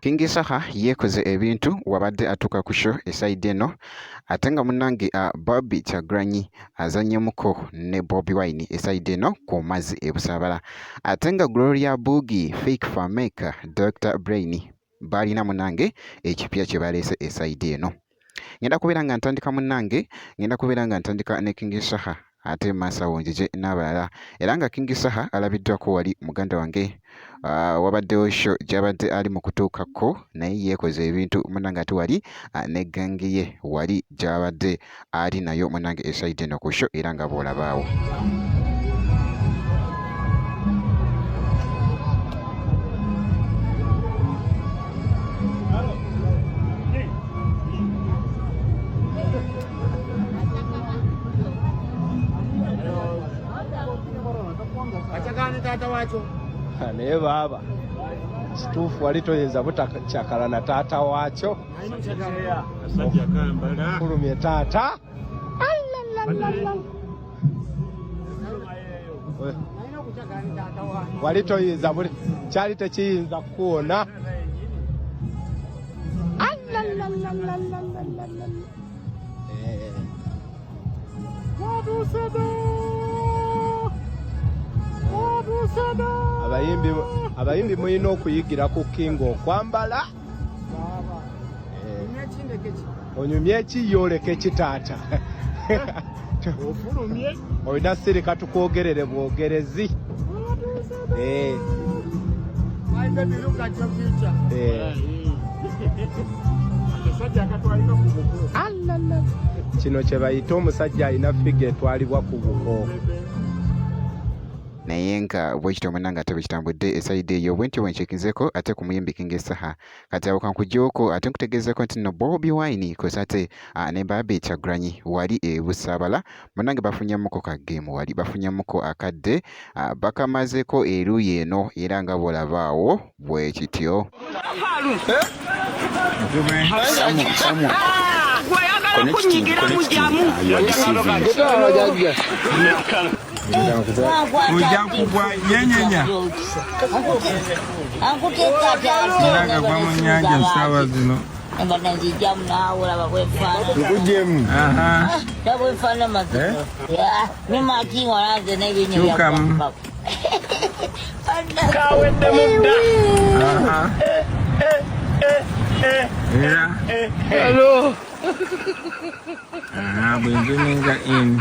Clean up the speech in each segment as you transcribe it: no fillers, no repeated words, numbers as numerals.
King Saha yekoze ebintu wabadde atuka ku show eside eno ate nga munnange Bobby Kyagulanyi azannyemuko ne Bobi Wine eside eno ku mazzi e Busaabala ate nga Gloria Boogie, Fake Farmaker, Dr. Brain balina munnange ekipya kye baleese eside eno. Ngenda kubeera nga ntandika munnange, ngenda kubeera nga ntandika ne King Saha ate Masawo Njije n'abalala era nga King Saha alabiddwako wali muganda wange wabaddewo show gy'abadde ali mu kutuukako naye yeekoze ebintu munnange ate wali ne gangi ye wali gy'abadde ali nayo munnange eside eno ku show era nga bw'olabaawo. Naye baba kituufu wali toyinza butakyakala na taata waakyo fulumye taata wali toyinza kyali tekiyinza kuwona abayimbi mulina okuyigira ku King okwambala onyumye ekiyoleka ekitaata olina sirika tukwogerere bwogerezi kino kye bayita omusajja alina figa etwalibwa ku buko naye nga bwekityo munnange ate bwekitambudde esayidi eyo bwentyo bwenkyekizeko ate ku muyimbi King Saha kati awo kankuggyeko ate nkutegeezeko nti no Bobi Wine kosa ate ne Bobby Kyagulanyi wali e Busaabala munnange bafunyemuko ka game wali bafunyemuko akadde bakamazeeko eruuyi eno era nga bw'olabaawo bwekityo. Ujja kugwa nyenyenya niraga gwa mu nnyanja ssaawa zino kyukamu kawedde mudda era bwenzuminga in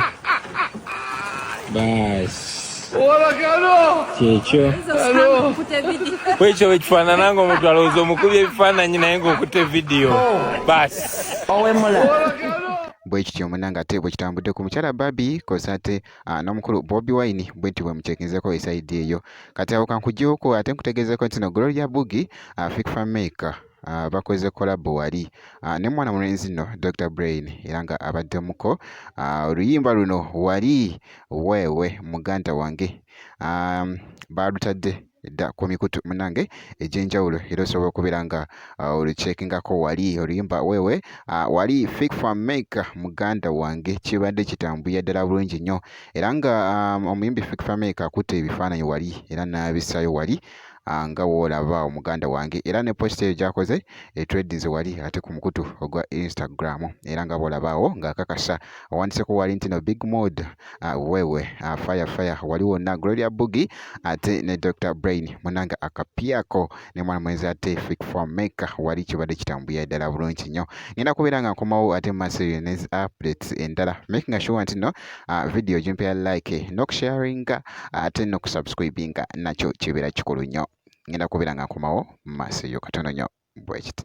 basi kyekyo bwekyo bwekifaanana ng'omuntu alowooza omukubye ebifaananyi naye ng'okutte vidiyo basi bwekityo munnange ate bwekitambudde ku mukyala Bobby kosa ate n'omukulu Bobi Wine bwenti bwemucekinzeko esayidi eyo kati awo kankuggyeko ate nkutegeezeko nti no Gloria Boogie, Fake Farmaker bakoze kolabo wali ne mwana mulenzi nno Dr. Brain era nga abaddemuko oluyimba luno wali weewe muganda wange balutadde dda ku mikutu munnange egy'enjawulo era osobola okubeera nga oluceekingako wali oluyimba weewe wali Fake Farmaker muganda wange kibadde kitambuya ddala bulungi nnyo era nga omuyimbi Fake Farmaker akutte ebifaananyi wali era n'abissaayo wali nga woolaba omuganda wange era ne post eyo gyakoze etredinze wali ate ku mukutu ogwa Instagram era nga boolabaawo ng'akakasa awandiseko wali nti no Big Mod weewe fire wali wonna Gloria Boogie ate ne Dr. Brain munnange akapyako ne mwana mwenzi ate Fake Farmaker wali kibadde kitambuya ddala bulungi nnyo ngenda kubeera nga nkomawo ate maaso eyo ne updates endala making sure nti no video gimpya like n'okusharinga ate n'okusubscribinga nakyo kibeera kikulu nnyo ngenda kubeera nga nkomawo mu maaso eyo katono nnyo bwekiti.